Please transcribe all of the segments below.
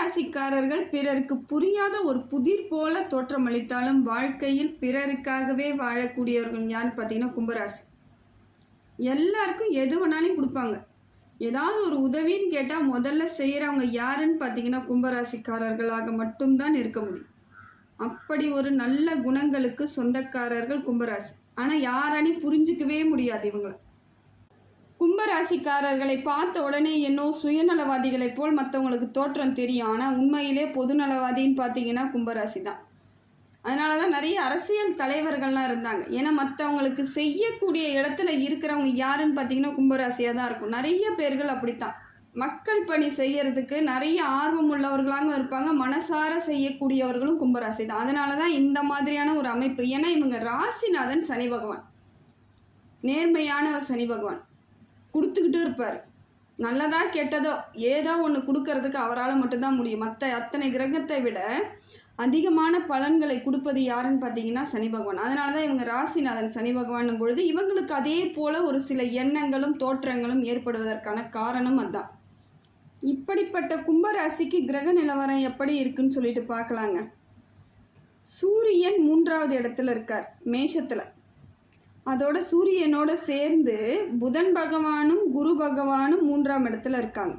கும்பராசிக்காரர்கள் பிறருக்கு புரியாத ஒரு புதிர் போல தோற்றமளித்தாலும் வாழ்க்கையில் பிறருக்காகவே வாழக்கூடியவர்கள் யாருன்னு பார்த்தீங்கன்னா கும்பராசி. எல்லாருக்கும் எது வேணாலும் கொடுப்பாங்க. ஏதாவது ஒரு உதவின்னு கேட்டால் முதல்ல செய்கிறவங்க யாருன்னு பார்த்தீங்கன்னா கும்பராசிக்காரர்களாக மட்டும்தான் இருக்க முடியும். அப்படி ஒரு நல்ல குணங்களுக்கு சொந்தக்காரர்கள் கும்பராசி. ஆனால் யாராலையும் புரிஞ்சிக்கவே முடியாது இவங்களை. கும்பராசிக்காரர்களை பார்த்த உடனே என்னோ சுயநலவாதிகளைப் போல் மற்றவங்களுக்கு தோற்றம் தெரியும். ஆனால் உண்மையிலே பொதுநலவாதின்னு பார்த்தீங்கன்னா கும்பராசி தான். அதனால தான் நிறைய அரசியல் தலைவர்கள்லாம் இருந்தாங்க. ஏன்னா மற்றவங்களுக்கு செய்யக்கூடிய இடத்துல இருக்கிறவங்க யாருன்னு பார்த்தீங்கன்னா கும்பராசியாக தான் இருக்கும். நிறைய பேர்கள் அப்படித்தான். மக்கள் பணி செய்யறதுக்கு நிறைய ஆர்வம் உள்ளவர்களாக இருப்பாங்க. மனசார செய்யக்கூடியவர்களும் கும்பராசி தான். அதனால தான் இந்த மாதிரியான ஒரு அமைப்பு. ஏன்னா இவங்க ராசிநாதன் சனி பகவான், நேர்மையானவர் சனி பகவான். கொடுத்துக்கிட்டு இருப்பார். நல்லதா கெட்டதோ ஏதோ ஒன்று கொடுக்கறதுக்கு அவரால் மட்டும்தான் முடியும். மற்ற அத்தனை கிரகத்தை விட அதிகமான பலன்களை கொடுப்பது யாருன்னு பார்த்தீங்கன்னா சனி பகவான். அதனால தான் இவங்க ராசிநாதன் சனி பகவான் பொழுது இவங்களுக்கு அதே போல் ஒரு சில எண்ணங்களும் தோற்றங்களும் ஏற்படுவதற்கான காரணம் அதுதான். இப்படிப்பட்ட கும்பராசிக்கு கிரக நிலவரம் எப்படி இருக்குன்னு சொல்லிட்டு பார்க்கலாங்க. சூரியன் 3வது இடத்துல இருக்கார் மேஷத்தில். அதோட சூரியனோட சேர்ந்து புதன் பகவானும் குரு பகவானும் 3ஆம் இடத்துல இருக்காங்க.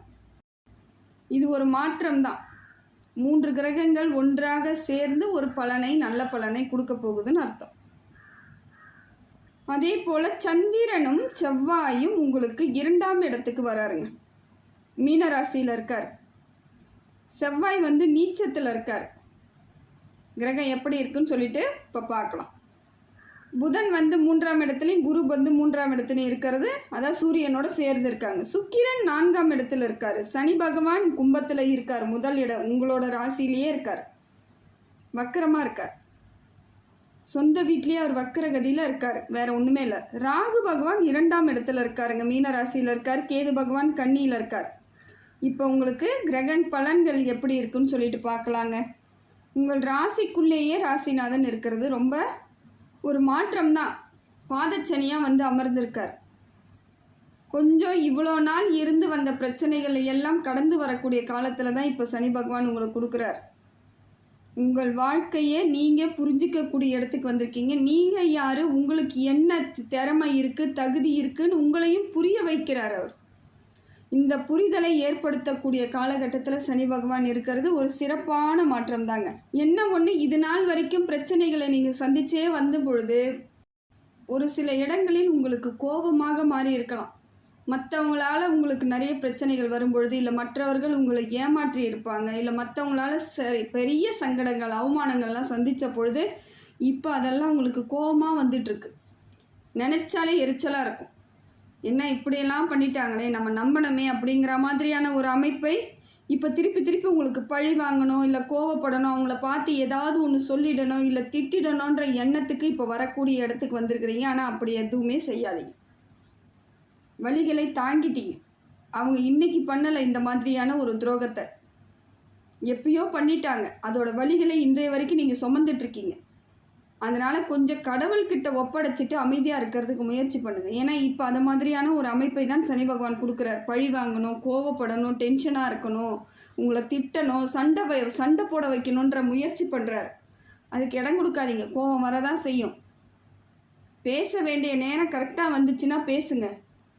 இது ஒரு மாற்றம் தான். 3 கிரகங்கள் ஒன்றாக சேர்ந்து ஒரு பலனை, நல்ல பலனை கொடுக்க போகுதுன்னு அர்த்தம். அதே போல் சந்திரனும் செவ்வாயும் உங்களுக்கு 2ஆம் இடத்துக்கு வராருங்க. மீனராசியில் இருக்கார். செவ்வாய் நீச்சத்தில் இருக்கார். கிரகம் எப்படி இருக்குன்னு சொல்லிட்டு இப்போ பார்க்கலாம். புதன் 3ஆம் இடத்துலையும் குரு 3ஆம் இடத்துலையும் இருக்கிறது, அதான் சூரியனோட சேர்ந்து இருக்காங்க. சுக்கிரன் 4ஆம் இடத்துல இருக்கார். சனி பகவான் கும்பத்தில் இருக்கார். முதல் இடம் உங்களோட ராசியிலேயே இருக்கார். வக்கரமாக இருக்கார். சொந்த வீட்லேயே அவர் வக்கரகதியில் இருக்கார். வேற ஒன்றுமே இல்லை. ராகு பகவான் 2ஆம் இடத்துல இருக்காருங்க. மீன ராசியில் இருக்கார். கேது பகவான் கன்னியில் இருக்கார். இப்போ உங்களுக்கு கிரக பலன்கள் எப்படி இருக்குன்னு சொல்லிட்டு பார்க்கலாங்க. உங்கள் ராசிக்குள்ளேயே ராசிநாதன் இருக்கிறது ரொம்ப ஒரு மாற்றம் தான். பாதச்சனியாக அமர்ந்திருக்கார். கொஞ்சம் இவ்வளோ நாள் இருந்து வந்த பிரச்சனைகளை எல்லாம் கடந்து வரக்கூடிய காலத்தில் தான் இப்போ சனி பகவான் உங்களுக்கு கொடுக்குறார். உங்கள் வாழ்க்கையை நீங்கள் புரிஞ்சிக்கக்கூடிய இடத்துக்கு வந்திருக்கீங்க. நீங்கள் யார், உங்களுக்கு என்ன திறமை இருக்குது, தகுதி இருக்குன்னு உங்களையும் புரிய வைக்கிறார் அவர். இந்த புரிதலை ஏற்படுத்தக்கூடிய காலகட்டத்தில் சனி பகவான் இருக்கிறது ஒரு சிறப்பான மாற்றம் தாங்க. என்ன ஒன்று, இது நாள் வரைக்கும் பிரச்சனைகளை நீங்கள் சந்திச்சே வந்த பொழுது ஒரு சில இடங்களில் உங்களுக்கு கோபமாக மாறி இருக்கலாம். மற்றவங்களால உங்களுக்கு நிறைய பிரச்சனைகள் வரும்பொழுது, இல்லை மற்றவர்கள் உங்களை ஏமாற்றி இருப்பாங்க, இல்லை மற்றவங்களால பெரிய சங்கடங்கள் அவமானங்கள்லாம் சந்தித்த பொழுது இப்போ அதெல்லாம் உங்களுக்கு கோபமாக வந்துட்டுருக்கு. நினச்சாலே எரிச்சலாக இருக்கும். என்ன இப்படியெல்லாம் பண்ணிட்டாங்களே, நம்ம நம்பணுமே அப்படிங்கிற மாதிரியான ஒரு அமைப்பை இப்போ திருப்பி திருப்பி உங்களுக்கு பழி வாங்கணும், இல்லை கோவப்படணும், அவங்கள பார்த்து ஏதாவது ஒன்று சொல்லிடணும், இல்லை திட்டிடணுன்ற எண்ணத்துக்கு இப்போ வரக்கூடிய இடத்துக்கு வந்திருக்கிறீங்க. ஆனால் அப்படி எதுவுமே செய்யாதீங்க. வழிகளை தாங்கிட்டீங்க. அவங்க இன்னைக்கு பண்ணலை இந்த மாதிரியான ஒரு துரோகத்தை, எப்பயோ பண்ணிட்டாங்க. அதோட வழிகளை இன்றைய வரைக்கும் நீங்கள் சுமந்துட்டுருக்கீங்க. அதனால் கொஞ்சம் கடவுள்கிட்ட ஒப்படைச்சிட்டு அமைதியாக இருக்கிறதுக்கு முயற்சி பண்ணுங்கள். ஏன்னா இப்போ அந்த மாதிரியான ஒரு அமைப்பை தான் சனி பகவான் கொடுக்குறார். பழி வாங்கணும், கோவப்படணும், டென்ஷனாக இருக்கணும், உங்களை திட்டணும், சண்டை போட வைக்கணுன்ற முயற்சி பண்ணுறார். அதுக்கு இடம் கொடுக்காதீங்க. கோபம் வரதான் செய்யும். பேச வேண்டிய நேரம் கரெக்டாக வந்துச்சுன்னா பேசுங்க,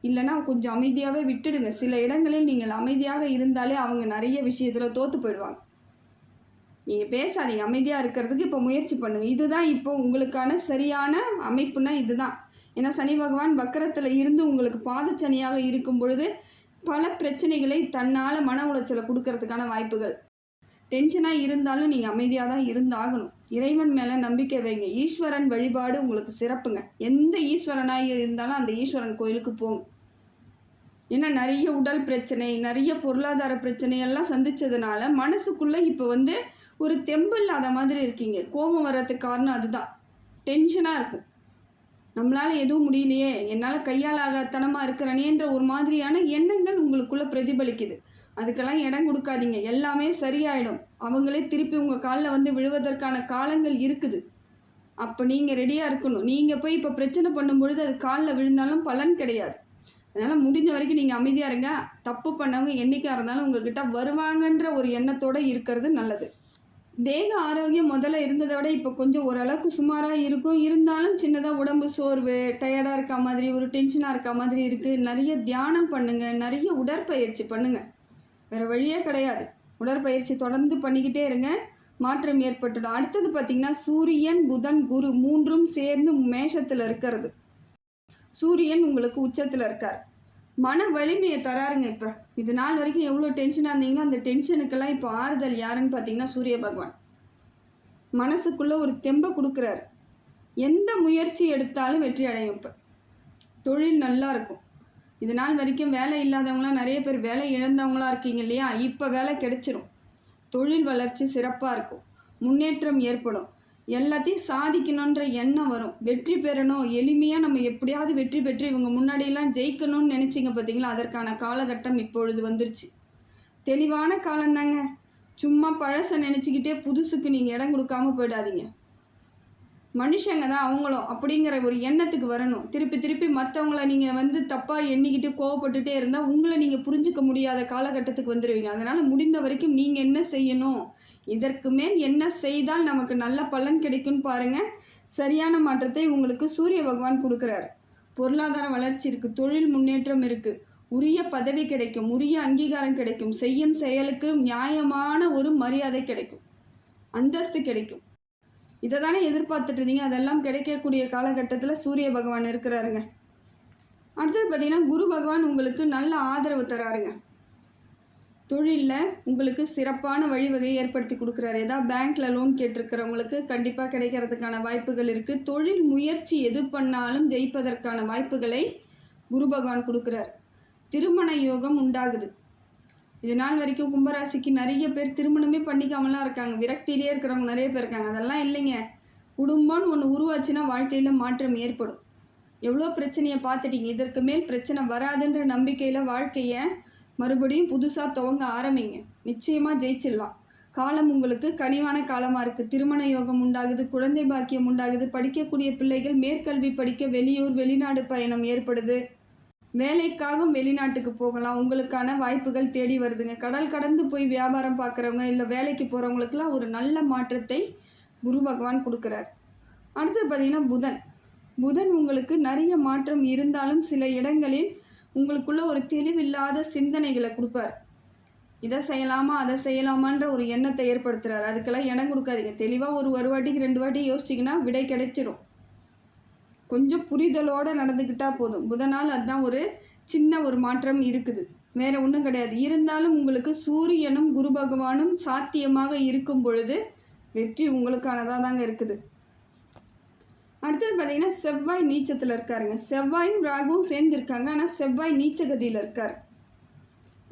இல்லைனா கொஞ்சம் அமைதியாகவே விட்டுடுங்க. சில இடங்களில் நீங்கள் அமைதியாக இருந்தாலே அவங்க நிறைய விஷயத்தில் தோற்று போயிடுவாங்க. நீங்கள் பேசாதீங்க, அமைதியாக இருக்கிறதுக்கு இப்போ முயற்சி பண்ணுங்கள். இதுதான் இப்போ உங்களுக்கான சரியான அமைப்புனா இதுதான். ஏன்னா சனி பகவான் வக்கரத்தில் இருந்து உங்களுக்கு பாதச்சனியாக இருக்கும் பொழுது பல பிரச்சனைகளை தன்னால் மன உளைச்சலை கொடுக்கறதுக்கான வாய்ப்புகள். டென்ஷனாக இருந்தாலும் நீங்கள் அமைதியாக தான் இருந்தாகணும். இறைவன் மேலே நம்பிக்கை வைங்க. ஈஸ்வரன் வழிபாடு உங்களுக்கு சிறப்புங்க. எந்த ஈஸ்வரனாக இருந்தாலும் அந்த ஈஸ்வரன் கோயிலுக்கு போங்க. ஏன்னா நிறைய உடல் பிரச்சனை, நிறைய பொருளாதார பிரச்சனை எல்லாம் சந்தித்ததுனால மனசுக்குள்ளே இப்போ ஒரு தெம்பு இல்லாத மாதிரி இருக்கீங்க. கோபம் வர்றதுக்கு காரணம் அதுதான். டென்ஷனாக இருக்கும். நம்மளால் எதுவும் முடியலையே, என்னால் கையால் ஆகத்தனமாக இருக்கிறனேன்ற ஒரு மாதிரியான எண்ணங்கள் உங்களுக்குள்ளே பிரதிபலிக்குது. அதுக்கெல்லாம் இடம் கொடுக்காதீங்க. எல்லாமே சரியாயிடும். அவங்களே திருப்பி உங்கள் காலில் விழுவதற்கான காலங்கள் இருக்குது. அப்போ நீங்கள் ரெடியாக இருக்கணும். நீங்கள் போய் இப்போ பிரச்சனை பண்ணும்பொழுது அது காலில் விழுந்தாலும் பலன் கிடையாது. அதனால் முடிஞ்ச வரைக்கும் நீங்கள் அமைதியாக இருங்க. தப்பு பண்ணவங்க என்றைக்காக இருந்தாலும் உங்ககிட்ட வருவாங்கன்ற ஒரு எண்ணத்தோடு இருக்கிறது நல்லது. தேக ஆரோக்கியம் முதல்ல இருந்ததை விட இப்போ கொஞ்சம் ஓரளவுக்கு சுமாராக இருக்கும். இருந்தாலும் சின்னதாக உடம்பு சோர்வு, டயர்டாக இருக்க மாதிரி, ஒரு டென்ஷனாக இருக்க மாதிரி இருக்குது. நிறைய தியானம் பண்ணுங்கள், நிறைய உடற்பயிற்சி பண்ணுங்கள். வேறு வழியே கிடையாது. உடற்பயிற்சி தொடர்ந்து பண்ணிக்கிட்டே இருங்க, மாற்றம் ஏற்பட்டுடும். அடுத்தது பார்த்திங்கன்னா சூரியன், புதன், குரு மூன்றும் சேர்ந்து மேஷத்தில் இருக்கிறது. சூரியன் உங்களுக்கு உச்சத்தில் இருக்கார். மன வலிமையை தராருங்க. இப்போ இது நாள் வரைக்கும் எவ்வளோ டென்ஷனாக இருந்தீங்களோ அந்த டென்ஷனுக்கெல்லாம் இப்போ ஆறுதல் யாருன்னு பார்த்தீங்கன்னா சூரிய பகவான். மனசுக்குள்ளே ஒரு தெம்பை கொடுக்குறாரு. எந்த முயற்சி எடுத்தாலும் வெற்றி அடையும். இப்போ தொழில் நல்லா இருக்கும். இது நாள் வரைக்கும் வேலை இல்லாதவங்களாம் நிறைய பேர் வேலை இழந்தவங்களாக இருக்கீங்க இல்லையா? இப்போ வேலை கிடைச்சிரும். தொழில் வளர்ச்சி சிறப்பாக இருக்கும். முன்னேற்றம் ஏற்படும். எல்லாத்தையும் சாதிக்கணுன்ற எண்ணம் வரும். வெற்றி பெறணும், எளிமையாக நம்ம எப்படியாவது வெற்றி பெற்று இவங்க முன்னாடியெல்லாம் ஜெயிக்கணும்னு நினச்சிங்க பார்த்தீங்களா? அதற்கான காலகட்டம் இப்பொழுது வந்துருச்சு. தெளிவான காலந்தாங்க. சும்மா பழசை நினச்சிக்கிட்டே புதுசுக்கு நீங்கள் இடம் கொடுக்காம போயிடாதீங்க. மனுஷங்க தான் அவங்களும் அப்படிங்கிற ஒரு எண்ணத்துக்கு வரணும். திருப்பி திருப்பி மற்றவங்கள நீங்கள் தப்பாக எண்ணிக்கிட்டு கோவப்பட்டுட்டே இருந்தால் உங்களை நீங்கள் புரிஞ்சிக்க முடியாத காலகட்டத்துக்கு வந்துடுவீங்க. அதனால் முடிந்த வரைக்கும் நீங்கள் என்ன செய்யணும், இதற்கு மேல் என்ன செய்தால் நமக்கு நல்ல பலன் கிடைக்கும்னு பாருங்கள். சரியான மாற்றத்தை உங்களுக்கு சூரிய பகவான் கொடுக்குறார். பொருளாதார வளர்ச்சி இருக்குது, தொழில் முன்னேற்றம் இருக்குது, உரிய பதவி கிடைக்கும், உரிய அங்கீகாரம் கிடைக்கும், செய்யும் செயலுக்கு நியாயமான ஒரு மரியாதை கிடைக்கும், அந்தஸ்து கிடைக்கும். இதை தானே எதிர்பார்த்துட்டு இருந்தீங்க. அதெல்லாம் கிடைக்கக்கூடிய காலகட்டத்தில் சூரிய பகவான் இருக்கிறாருங்க. அடுத்தது பார்த்திங்கன்னா குரு பகவான் உங்களுக்கு நல்ல ஆதரவு தராருங்க. தொழிலில் உங்களுக்கு சிறப்பான வழிவகையை ஏற்படுத்தி கொடுக்குறாரு. ஏதாவது பேங்க்கில் லோன் கேட்டிருக்கிறவங்களுக்கு கண்டிப்பாக கிடைக்கிறதுக்கான வாய்ப்புகள் இருக்குது. தொழில் முயற்சி எது பண்ணாலும் ஜெயிப்பதற்கான வாய்ப்புகளை குரு பகவான் கொடுக்குறார். திருமண யோகம் உண்டாகுது. இது நாள் வரைக்கும் கும்பராசிக்கு நிறைய பேர் திருமணமே பண்ணிக்காமலாம் இருக்காங்க. விரக்தியிலே இருக்கிறவங்க நிறைய பேர் இருக்காங்க. அதெல்லாம் இல்லைங்க. குடும்பம்னு ஒன்று உருவாச்சுன்னா வாழ்க்கையில் மாற்றம் ஏற்படும். எவ்வளோ பிரச்சனையை பார்த்துட்டீங்க. இதற்கு மேல் பிரச்சனை வராதுன்ற நம்பிக்கையில் வாழ்க்கையை மறுபடியும் புதுசாக துவங்க ஆரம்பிங்க. நிச்சயமாக ஜெயிச்சிடலாம். காலம் உங்களுக்கு கனிவான காலமாக இருக்குது. திருமண யோகம் உண்டாகுது, குழந்தை பாக்கியம் உண்டாகுது, படிக்கக்கூடிய பிள்ளைகள் மேற்கல்வி படிக்க வெளியூர் வெளிநாடு பயணம் ஏற்படுது, வேலைக்காகவும் வெளிநாட்டுக்கு போகலாம். உங்களுக்கான வாய்ப்புகள் தேடி வருதுங்க. கடல் கடந்து போய் வியாபாரம் பார்க்குறவங்க இல்லை வேலைக்கு போகிறவங்களுக்கெல்லாம் ஒரு நல்ல மாற்றத்தை குரு பகவான் கொடுக்குறார். அடுத்தது பார்த்திங்கன்னா புதன் உங்களுக்கு நிறைய மாற்றம் இருந்தாலும் சில இடங்களில் உங்களுக்குள்ள ஒரு தெளிவில்லாத சிந்தனைகளை கொடுப்பார். இதை செய்யலாமா அதை செய்யலாமான்ற ஒரு எண்ணத்தை ஏற்படுத்துகிறார். அதுக்கெல்லாம் இடம் கொடுக்காதீங்க. தெளிவாக ஒரு வாட்டிக்கு 2 வாட்டி யோசிச்சிங்கன்னா விடை கிடைச்சிடும். கொஞ்சம் புரிதலோடு நடந்துக்கிட்டால் போதும். புதனால் அதுதான் ஒரு சின்ன ஒரு மாற்றம் இருக்குது, வேறு ஒன்றும் கிடையாது. இருந்தாலும் உங்களுக்கு சூரியனும் குரு பகவானும் சாத்தியமாக இருக்கும் பொழுது வெற்றி உங்களுக்கானதாக தாங்க இருக்குது. அடுத்தது பார்த்திங்கன்னா செவ்வாய் நீச்சத்தில் இருக்காருங்க. செவ்வாயும் ராகுவும் சேர்ந்துருக்காங்க. ஆனால் செவ்வாய் நீச்சகதியில் இருக்கார்.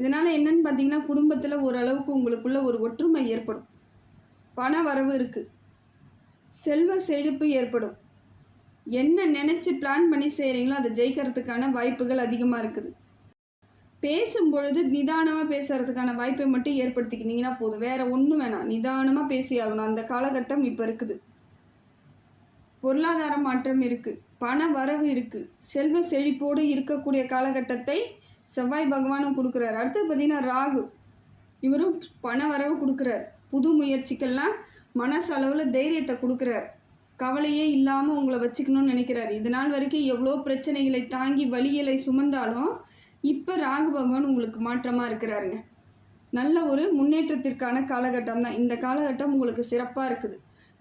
இதனால் என்னன்னு பார்த்தீங்கன்னா குடும்பத்தில் ஓரளவுக்கு உங்களுக்குள்ள ஒரு ஒற்றுமை ஏற்படும். பண வரவு இருக்குது, செல்வ செழிப்பு ஏற்படும். என்ன நினச்சி பிளான் பண்ணி செய்கிறீங்களோ அதை ஜெயிக்கிறதுக்கான வாய்ப்புகள் அதிகமாக இருக்குது. பேசும்பொழுது நிதானமாக பேசுகிறதுக்கான வாய்ப்பை மட்டும் ஏற்படுத்திக்கினீங்கன்னா போதும். வேறு ஒன்றும் வேணாம். நிதானமாக பேசி ஆகணும். அந்த காலகட்டம் இப்போ இருக்குது. பொருளாதார மாற்றம் இருக்குது, பண வரவு இருக்குது, செல்வ செழிப்போடு இருக்கக்கூடிய காலகட்டத்தை செவ்வாய் பகவானும் கொடுக்குறாரு. அடுத்தது பார்த்திங்கன்னா ராகு, இவரும் பண வரவு கொடுக்குறார். புது முயற்சிக்கெல்லாம் மனசளவில் தைரியத்தை கொடுக்குறார். கவலையே இல்லாமல் உங்களை வச்சுக்கணும்னு நினைக்கிறாரு. இது நாள் வரைக்கும் எவ்வளோ பிரச்சனைகளை தாங்கி வலிகளை சுமந்தாலும் இப்போ ராகு பகவான் உங்களுக்கு மாற்றமாக இருக்கிறாருங்க. நல்ல ஒரு முன்னேற்றத்திற்கான காலகட்டம் தான் இந்த காலகட்டம். உங்களுக்கு சிறப்பாக இருக்குது.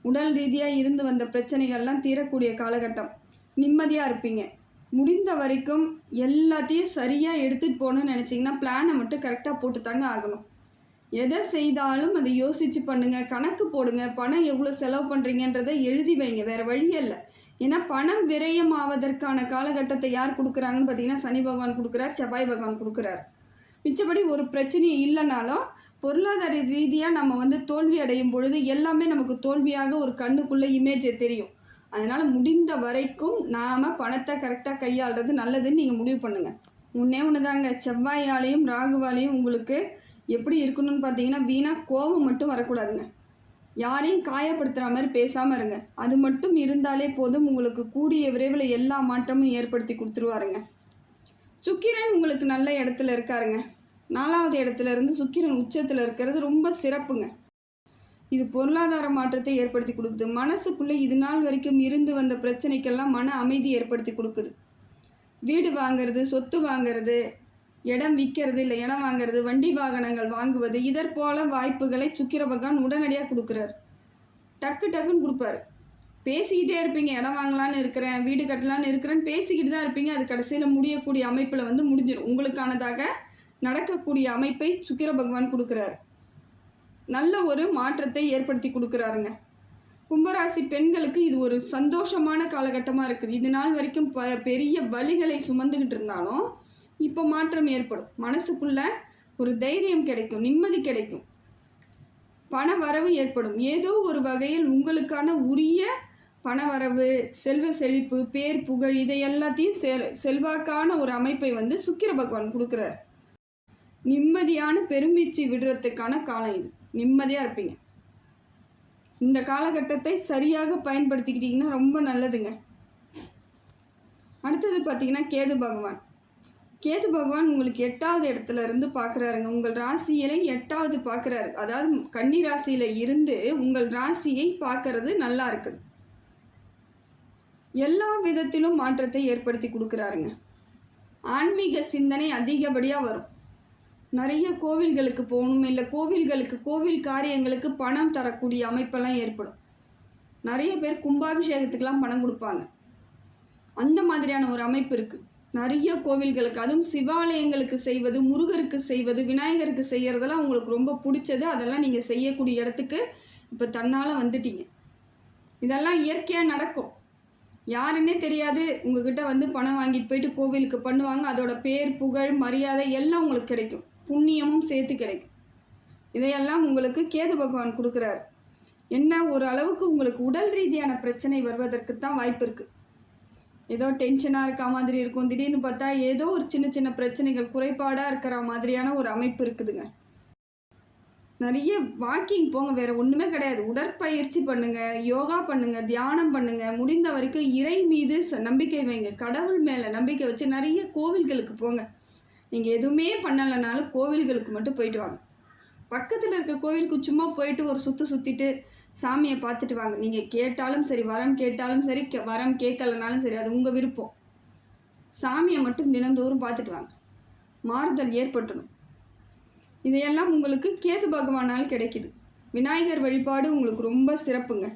உடல் ரீதியாக இருந்து வந்த பிரச்சனைகள்லாம் தீரக்கூடிய காலகட்டம். நிம்மதியாக இருப்பீங்க. முடிந்த வரைக்கும் எல்லாத்தையும் சரியாக எடுத்துகிட்டு போகணுன்னு நினச்சிங்கன்னா பிளானை மட்டும் கரெக்டாக போட்டு தாங்க ஆகணும். எதை செய்தாலும் அதை யோசித்து பண்ணுங்கள், கணக்கு போடுங்க. பணம் எவ்வளோ செலவு பண்ணுறீங்கன்றதை எழுதி வைங்க. வேறு வழியே இல்லை. ஏன்னா பணம் விரயமாவதற்கான காலகட்டத்தை யார் கொடுக்குறாங்கன்னு பார்த்தீங்கன்னா சனி பகவான் கொடுக்குறார், செவ்வாய் பகவான் கொடுக்குறார். மிச்சப்படி ஒரு பிரச்சனையும் இல்லைனாலும் பொருளாதார ரீதியாக நம்ம தோல்வி அடையும் பொழுது எல்லாமே நமக்கு தோல்வியாக ஒரு கண்ணுக்குள்ளே இமேஜ் தெரியும். அதனால் முடிந்த வரைக்கும் நாம் பணத்தை கரெக்டாக கையாளுறது நல்லதுன்னு நீங்கள் முடிவு பண்ணுங்கள். ஒன்று தாங்க, செவ்வாயாலையும் ராகுவாலையும் உங்களுக்கு எப்படி இருக்கணும்னு பார்த்தீங்கன்னா வீணாக கோபம் மட்டும் வரக்கூடாதுங்க. யாரையும் காயப்படுத்துகிற மாதிரி பேசாமல் இருங்க. அது மட்டும் இருந்தாலே போதும். உங்களுக்கு கூடிய விரைவில் எல்லா மாற்றமும் ஏற்படுத்தி கொடுத்துருவாருங்க. சுக்கிரன் உங்களுக்கு நல்ல இடத்துல இருக்காருங்க. 4வது இடத்துல இருந்து சுக்கிரன் உச்சத்தில் இருக்கிறது ரொம்ப சிறப்புங்க. இது பொருளாதார மாற்றத்தை ஏற்படுத்தி கொடுக்குது. மனசுக்குள்ளே இது நாள் வரைக்கும் இருந்து வந்த பிரச்சனைக்கெல்லாம் மன அமைதி ஏற்படுத்தி கொடுக்குது. வீடு வாங்கிறது, சொத்து வாங்கிறது, இடம் விற்கிறது, இல்லை இடம் வாங்கிறது, வண்டி வாகனங்கள் வாங்குவது, இதற்போல வாய்ப்புகளை சுக்கிர பகவான் உடனடியாக கொடுக்குறாரு. டக்கு டக்குன்னு கொடுப்பாரு. பேசிக்கிட்டே இருப்பீங்க, இடம் வாங்கலான்னு இருக்கிறேன், வீடு கட்டலான்னு இருக்கிறேன்னு பேசிக்கிட்டு தான் இருப்பீங்க. அது கடைசியில் முடியக்கூடிய அமைப்பில் முடிஞ்சிடும். உங்களுக்கானதாக நடக்கக்கூடிய அமைப்பை சுக்கிர பகவான் கொடுக்குறாரு. நல்ல ஒரு மாற்றத்தை ஏற்படுத்தி கொடுக்குறாருங்க. கும்பராசி பெண்களுக்கு இது ஒரு சந்தோஷமான காலகட்டமாக இருக்குது. இது நாள் வரைக்கும் பெரிய வலிகளை சுமந்துக்கிட்டு இருந்தாலும் இப்போ மாற்றம் ஏற்படும். மனசுக்குள்ள ஒரு தைரியம் கிடைக்கும், நிம்மதி கிடைக்கும், பண வரவு ஏற்படும். ஏதோ ஒரு வகையில் உங்களுக்கான உரிய பணவரவு, செல்வ செழிப்பு, பேர் புகழ், இதை எல்லாத்தையும் செல்வாக்கான ஒரு அமைப்பை சுக்கிர பகவான் கொடுக்குறார். நிம்மதியான பெருமீச்சு விடுறதுக்கான காலம் இது. நிம்மதியாக இருப்பீங்க. இந்த காலகட்டத்தை சரியாக பயன்படுத்திக்கிட்டிங்கன்னா ரொம்ப நல்லதுங்க. அடுத்தது பார்த்திங்கன்னா கேது பகவான். கேது பகவான் உங்களுக்கு 8வது இடத்துல இருந்து பார்க்குறாருங்க. உங்கள் ராசியிலே 8வது பார்க்குறாரு. அதாவது கன்னி ராசியில் இருந்து உங்கள் ராசியை பார்க்கறது நல்லா இருக்குது. எல்லா விதத்திலும் மாற்றத்தை ஏற்படுத்தி கொடுக்குறாருங்க. ஆன்மீக சிந்தனை அதிகப்படியாக வரும். நிறைய கோவில்களுக்கு போகணும், இல்லை கோவில் காரியங்களுக்கு பணம் தரக்கூடிய அமைப்பெல்லாம் ஏற்படும். நிறைய பேர் கும்பாபிஷேகத்துக்கெலாம் பணம் கொடுப்பாங்க. அந்த மாதிரியான ஒரு அமைப்பு இருக்குது. நிறைய கோவில்களுக்கு, அதுவும் சிவாலயங்களுக்கு செய்வது, முருகருக்கு செய்வது, விநாயகருக்கு செய்கிறதெல்லாம் உங்களுக்கு ரொம்ப பிடிச்சது. அதெல்லாம் நீங்கள் செய்யக்கூடிய இடத்துக்கு இப்போ தன்னால் வந்துட்டீங்க. இதெல்லாம் இயற்கையாக நடக்கும். யாருன்னே தெரியாது, உங்ககிட்ட பணம் வாங்கிட்டு போயிட்டு கோவிலுக்கு பண்ணுவாங்க. அதோட பேர் புகழ் மரியாதை எல்லாம் உங்களுக்கு கிடைக்கும். புண்ணியமும் சேர்த்து கிடைக்கும். இதையெல்லாம் உங்களுக்கு கேது பகவான் கொடுக்குறாரு. என்ன ஒரு அளவுக்கு உங்களுக்கு உடல் ரீதியான பிரச்சனை வருவதற்கு தான் வாய்ப்பு இருக்குது. ஏதோ டென்ஷனாக இருக்க மாதிரி இருக்கும். திடீர்னு பார்த்தா ஏதோ ஒரு சின்ன சின்ன பிரச்சனைகள், குறைபாடாக இருக்கிற மாதிரியான ஒரு அமைப்பு இருக்குதுங்க. நிறைய வாக்கிங் போங்க, வேறு ஒன்றுமே கிடையாது. உடற்பயிற்சி பண்ணுங்கள், யோகா பண்ணுங்கள், தியானம் பண்ணுங்கள். முடிந்த வரைக்கும் இறை மீது நம்பிக்கை வைங்க. கடவுள் மேலே நம்பிக்கை வச்சு நிறைய கோவில்களுக்கு போங்க. நீங்கள் எதுவுமே பண்ணலைனாலும் கோவில்களுக்கு மட்டும் போயிட்டு வாங்க. பக்கத்தில் இருக்க கோவிலுக்கு சும்மா போயிட்டு ஒரு சுற்றிட்டு சாமியை பார்த்துட்டு வாங்க. நீங்கள் கேட்டாலும் சரி, வரம் கேட்டாலும் சரி, வரம் கேட்கலனாலும் சரி, அது உங்கள் விருப்பம். சாமியை மட்டும் தினந்தோறும் பார்த்துட்டு வாங்க. மாறுதல் ஏற்பட்டணும். இதையெல்லாம் உங்களுக்கு கேது பகவானால் கிடைக்குது. விநாயகர் வழிபாடு உங்களுக்கு ரொம்ப சிறப்புங்க.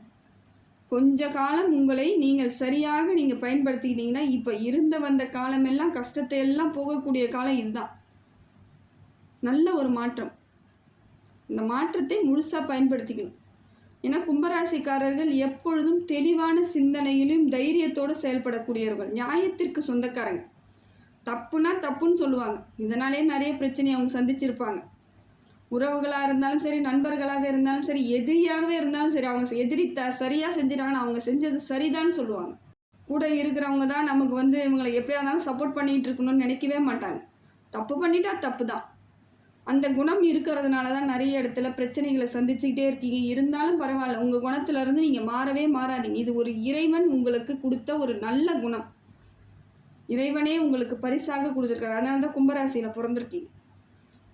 கொஞ்ச காலம் உங்களை நீங்கள் சரியாக நீங்கள் பயன்படுத்திக்கிட்டீங்கன்னா இப்போ வந்த காலமெல்லாம் கஷ்டத்தை எல்லாம் போகக்கூடிய காலம் இதுதான். நல்ல ஒரு மாற்றம். இந்த மாற்றத்தை முழுசாக பயன்படுத்திக்கணும். ஏன்னா கும்பராசிக்காரர்கள் எப்பொழுதும் தெளிவான சிந்தனையிலும் தைரியத்தோடு செயல்படக்கூடியவர்கள், நியாயத்திற்கு சொந்தக்காரங்க. தப்புனா தப்புன்னு சொல்லுவாங்க. இதனாலே நிறைய பிரச்சனையை அவங்க சந்திச்சிருப்பாங்க. உறவுகளாக இருந்தாலும் சரி, நண்பர்களாக இருந்தாலும் சரி, எதிரியாகவே இருந்தாலும் சரி, அவங்க எதிரி சரியாக செஞ்சிட்டாங்கன்னா அவங்க செஞ்சது சரிதான்னு சொல்லுவாங்க. கூட இருக்கிறவங்க தான் நமக்கு இவங்களை எப்படியா இருந்தாலும் சப்போர்ட் பண்ணிகிட்டு இருக்கணும்னு நினைக்கவே மாட்டாங்க. தப்பு பண்ணிட்டா தப்பு தான். அந்த குணம் இருக்கிறதுனால தான் நிறைய இடத்துல பிரச்சனைகளை சந்திச்சுக்கிட்டே இருக்கீங்க. இருந்தாலும் பரவாயில்ல, உங்கள் குணத்திலேருந்து நீங்கள் மாறவே மாறாதீங்க. இது ஒரு இறைவன் உங்களுக்கு கொடுத்த ஒரு நல்ல குணம். இறைவனே உங்களுக்கு பரிசாக கொடுத்துருக்காரு. அதனால தான் கும்பராசியில் பிறந்திருக்கீங்க.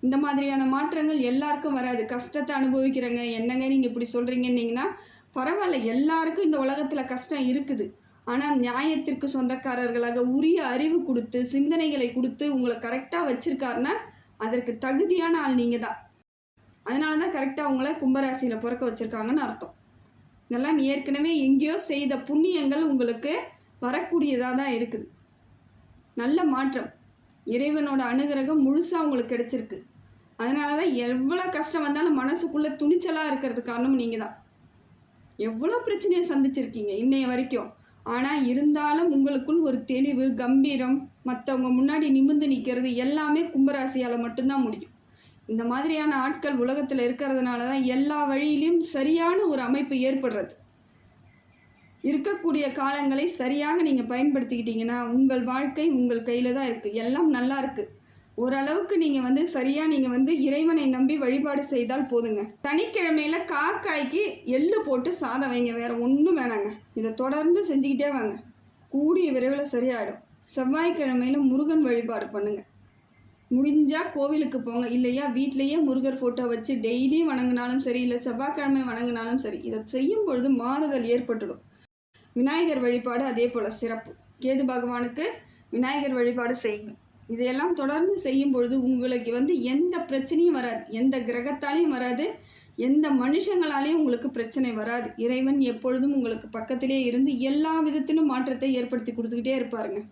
இந்த மாதிரியான மாற்றங்கள் எல்லாருக்கும் வராது. கஷ்டத்தை அனுபவிக்கிறேங்க, என்னங்க நீங்கள் இப்படி சொல்கிறீங்கன்னீங்கன்னா பரவாயில்ல. எல்லாருக்கும் இந்த உலகத்தில் கஷ்டம் இருக்குது. ஆனால் நியாயத்திற்கு சொந்தக்காரர்களாக உரிய அறிவு கொடுத்து சிந்தனைகளை கொடுத்து உங்களை கரெக்டாக வச்சுருக்காருன்னா அதற்கு தகுதியான ஆள் நீங்கள் தான். அதனால தான் கரெக்டாக உங்களை கும்பராசியில் பிறக்க வச்சுருக்காங்கன்னு அர்த்தம். இதெல்லாம் ஏற்கனவே எங்கேயோ செய்த புண்ணியங்கள் உங்களுக்கு வரக்கூடியதாக தான் இருக்குது. நல்ல மாற்றம், இறைவனோட அனுகிரகம் முழுசாக உங்களுக்கு கிடைச்சிருக்கு. அதனால தான் எவ்வளோ கஷ்டம் வந்தாலும் மனசுக்குள்ளே துணிச்சலாக இருக்கிறதுக்கு காரணம் நீங்கள் தான். எவ்வளோ பிரச்சனையை சந்திச்சிருக்கீங்க இன்னைய வரைக்கும். ஆனால் இருந்தாலும் உங்களுக்குள் ஒரு தெளிவு, கம்பீரம், மற்றவங்க முன்னாடி நிமிர்ந்து நிற்கிறது எல்லாமே கும்பராசியால் மட்டும்தான் முடியும். இந்த மாதிரியான ஆட்கள் உலகத்தில் இருக்கிறதுனால தான் எல்லா வழியிலையும் சரியான ஒரு அமைப்பு ஏற்படுறது. இருக்கக்கூடிய காலங்களை சரியாக நீங்கள் பயன்படுத்திக்கிட்டீங்கன்னா உங்கள் வாழ்க்கை உங்கள் கையில் தான் இருக்குது. எல்லாம் நல்லா இருக்குது. ஓரளவுக்கு நீங்கள் சரியாக நீங்கள் இறைவனை நம்பி வழிபாடு செய்தால் போதுங்க. சனிக்கிழமையில் காக்காய்க்கு எள்ளு போட்டு சாதம் வைங்க, வேறு ஒன்றும் வேணாங்க. இதை தொடர்ந்து செஞ்சுக்கிட்டே வாங்க. கூடிய விரைவில் சரியாயிடும். செவ்வாய்க்கிழமையில் முருகன் வழிபாடு பண்ணுங்கள். முடிஞ்சால் கோவிலுக்கு போங்க, இல்லையா வீட்டிலையே முருகர் ஃபோட்டோ வச்சு டெய்லியும் வணங்கினாலும் சரி, இல்லை செவ்வாய்க்கிழமை வணங்கினாலும் சரி. இதை செய்யும் பொழுது மாறுதல் ஏற்பட்டுடும். விநாயகர் வழிபாடு அதே போல் சிறப்பு. கேது பகவானுக்கு விநாயகர் வழிபாடு செய்யுங்க. இதையெல்லாம் தொடர்ந்து செய்யும் பொழுது உங்களுக்கு எந்த பிரச்சனையும் வராது, எந்த கிரகத்தாலையும் வராது, எந்த மனுஷங்களாலேயும் உங்களுக்கு பிரச்சனை வராது. இறைவன் எப்பொழுதும் உங்களுக்கு பக்கத்திலே இருந்து எல்லா விதத்திலும் மாற்றத்தை ஏற்படுத்தி கொடுத்துக்கிட்டே இருப்பாருங்க.